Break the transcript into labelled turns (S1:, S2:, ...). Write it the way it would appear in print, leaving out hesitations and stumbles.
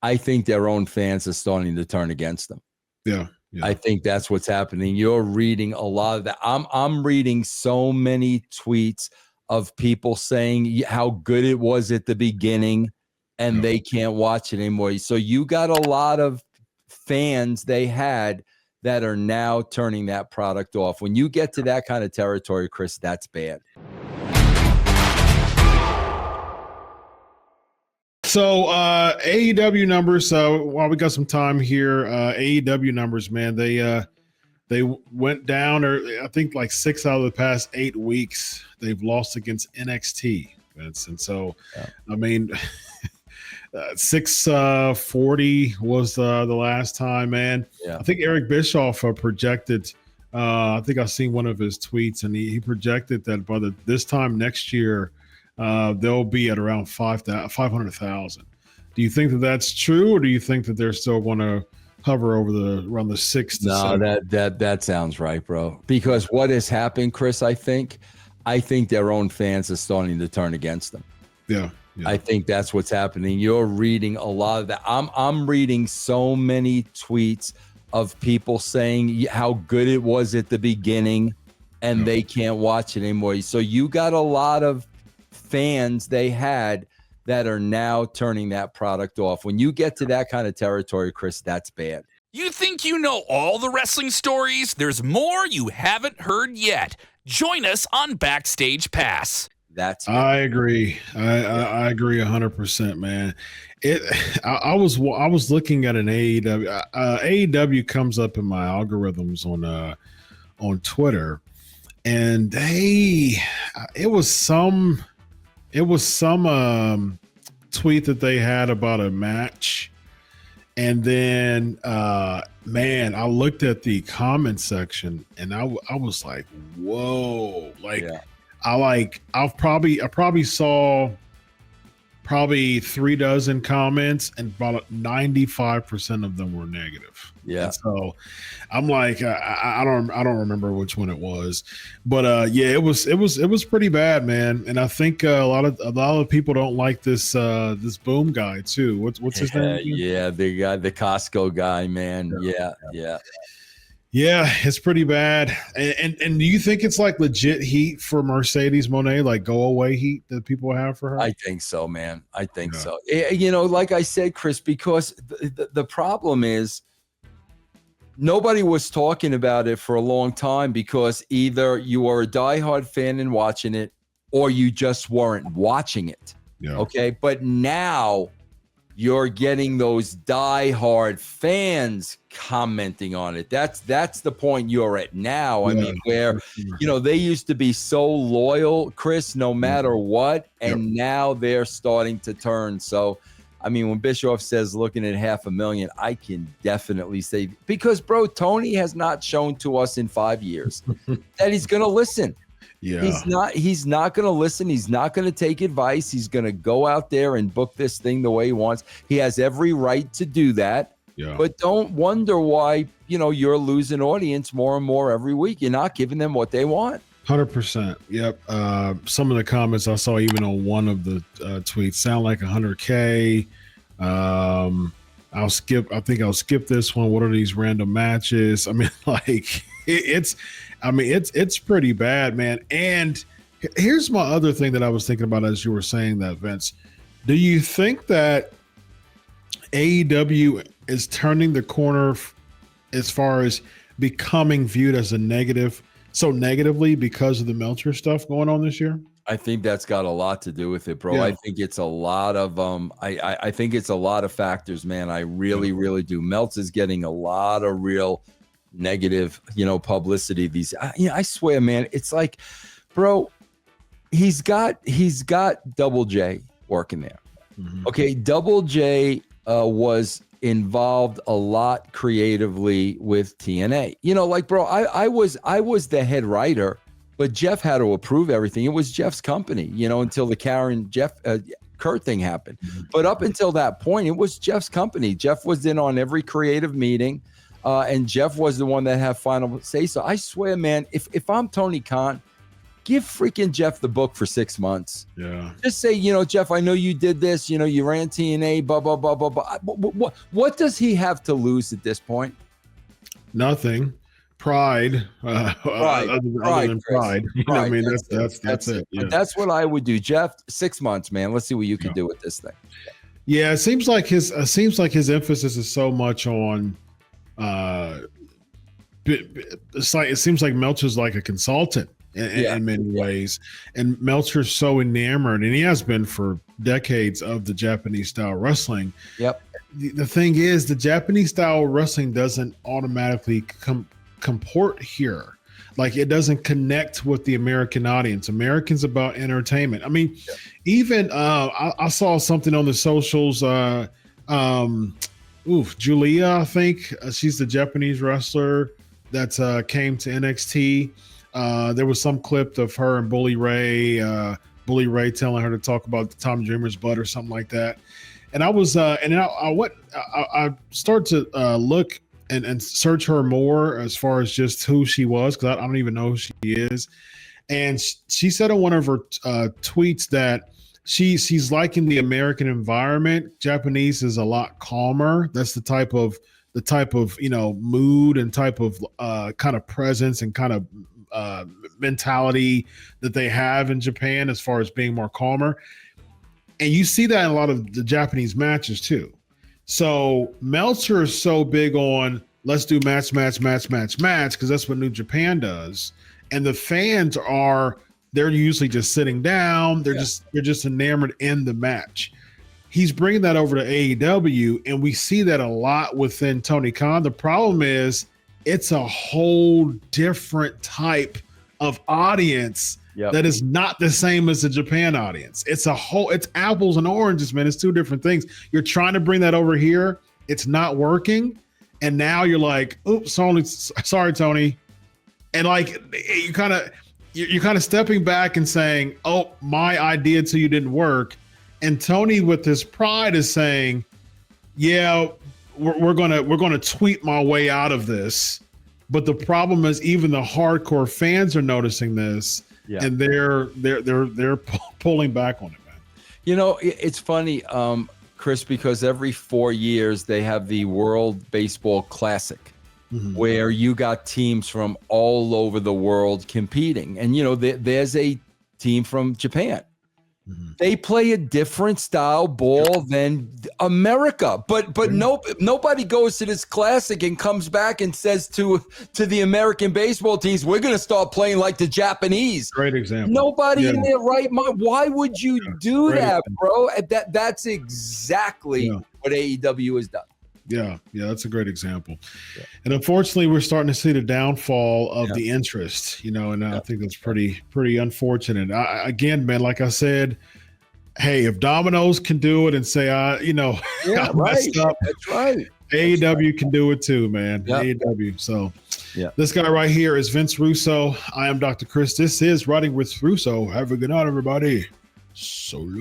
S1: I think their own fans are starting to turn against them.
S2: Yeah.
S1: I think that's what's happening. You're reading a lot of that. I'm reading so many tweets of people saying how good it was at the beginning and they can't watch it anymore. So you got a lot of fans they had that are now turning that product off. When you get to that kind of territory, Chris, that's bad.
S2: So AEW numbers. So while we got some time here, AEW numbers, man, they went down, or I think like 6 out of the past 8 weeks they've lost against NXT, Vince. And so, I mean, 640 was the last time, man. I think Eric Bischoff projected. I think I've seen one of his tweets, and he projected that by this time next year, they'll be at around 500,000. Do you think that that's true, or do you think that they're still going to hover over around the 6 to 7?
S1: No, that sounds right, bro. Because what has happened, Chris, I think their own fans are starting to turn against them.
S2: Yeah.
S1: I think that's what's happening. You're reading a lot of that. I'm reading so many tweets of people saying how good it was at the beginning and they can't watch it anymore. So you got a lot of fans they had that are now turning that product off. When you get to that kind of territory, Chris, that's bad.
S3: You think you know all the wrestling stories? There's more you haven't heard yet. Join us on Backstage Pass.
S2: I agree. I agree 100%, man. I was looking at an AEW. AEW comes up in my algorithms on Twitter, and it was some tweet that they had about a match, and then man, I looked at the comment section and I was like, whoa, I probably saw 3 dozen comments, and about 95% of them were negative.
S1: Yeah.
S2: And so I'm like, I don't remember which one it was, but yeah, it was pretty bad, man. And I think a lot of people don't like this Boom guy too. What's his name?
S1: Yeah, the guy, the Costco guy, man. Yeah.
S2: Yeah, it's pretty bad. And do you think it's like legit heat for Mercedes Moné, like go away heat that people have for her?
S1: I think so, man. I think so. You know, like I said, Chris, because the problem is nobody was talking about it for a long time, because either you were a diehard fan and watching it, or you just weren't watching it.
S2: Yeah.
S1: Okay. But now you're getting those diehard fans commenting on it. That's the point you're at now. I mean, where, you know, they used to be so loyal, Chris, no matter what, and now they're starting to turn. So, I mean, when Bischoff says looking at 500,000, I can definitely say, because, bro, Tony has not shown to us in 5 years that he's going to listen.
S2: Yeah.
S1: He's not going to listen. He's not going to take advice. He's going to go out there and book this thing the way he wants. He has every right to do that.
S2: Yeah.
S1: But don't wonder why, you know, you're losing audience more and more every week. You're not giving them what they want.
S2: 100%. Yep. Some of the comments I saw even on one of the tweets sound like 100K. I think I'll skip this one. What are these random matches? I mean, like it's pretty bad, man. And here's my other thing that I was thinking about as you were saying that, Vince. Do you think that AEW is turning the corner as far as becoming viewed as a negative, so negatively because of the Meltzer stuff going on this year?
S1: I think that's got a lot to do with it, bro.
S2: Yeah.
S1: I think it's a lot of I think it's a lot of factors, man. I really, really do. Meltz is getting a lot of real negative, you know, publicity. I swear, man, it's like, bro, he's got Double J working there. Mm-hmm. Okay, Double J was involved a lot creatively with TNA. You know, like, bro, I was the head writer, but Jeff had to approve everything. It was Jeff's company, you know, until the Kurt thing happened. Mm-hmm. But up until that point, it was Jeff's company. Jeff was in on every creative meeting, and Jeff was the one that had final say. So I swear, man, if I'm Tony Khan, give freaking Jeff the book for 6 months.
S2: Yeah.
S1: Just say, Jeff, I know you did this. You ran TNA, blah, blah, blah, blah, blah. What does he have to lose at this point?
S2: Nothing. Pride. Other than pride. You know what I mean? That's it. Yeah.
S1: But that's what I would do. Jeff, 6 months, man. Let's see what you can do with this thing.
S2: Yeah, it seems like his emphasis is so much on it seems like Meltzer's like a consultant in many ways, and Meltzer's so enamored, and he has been for decades, of the Japanese style wrestling.
S1: Yep.
S2: The thing is, the Japanese style wrestling doesn't automatically comport here. Like, it doesn't connect with the American audience. Americans about entertainment. I mean, even I saw something on the socials. Julia, I think she's the Japanese wrestler that came to NXT. There was some clip of her and Bully Ray telling her to talk about the Tom Dreamer's butt or something like that. And I was, I started to look and search her more as far as just who she was, because I don't even know who she is. And she said in one of her tweets that she's liking the American environment. Japanese is a lot calmer. That's the type of mood and type of kind of presence and kind of mentality that they have in Japan as far as being more calmer. And you see that in a lot of the Japanese matches too. So Meltzer is so big on let's do match, because that's what New Japan does. And the fans they're usually just sitting down. They're just enamored in the match. He's bringing that over to AEW, and we see that a lot within Tony Khan. The problem is it's a whole different type of audience that is not the same as the Japan audience. It's apples and oranges, man. It's two different things. You're trying to bring that over here. It's not working. And now you're like, oops, sorry, Tony. And like, you're kind of stepping back and saying, oh, my idea to you didn't work. And Tony, with his pride, is saying, yeah, we're gonna tweet my way out of this. But the problem is, even the hardcore fans are noticing this, and they're pulling back on it, man.
S1: It's funny, Chris, because every 4 years they have the World Baseball Classic, where you got teams from all over the world competing, and there's a team from Japan. They play a different style ball than America, but nobody goes to this classic and comes back and says to the American baseball teams, we're going to start playing like the Japanese.
S2: Great example.
S1: Nobody in their right mind. Why would you do that, bro? That's exactly what AEW has done.
S2: Yeah, that's a great example. Yeah. And unfortunately, we're starting to see the downfall of the interest, and I think that's pretty unfortunate. Again, man, like I said, hey, if Domino's can do it and say, I messed up,
S1: that's right.
S2: AEW can do it too, man.
S1: Yep.
S2: AEW. So this guy right here is Vince Russo. I am Dr. Chris. This is Riding with Russo. Have a good night, everybody. Solo.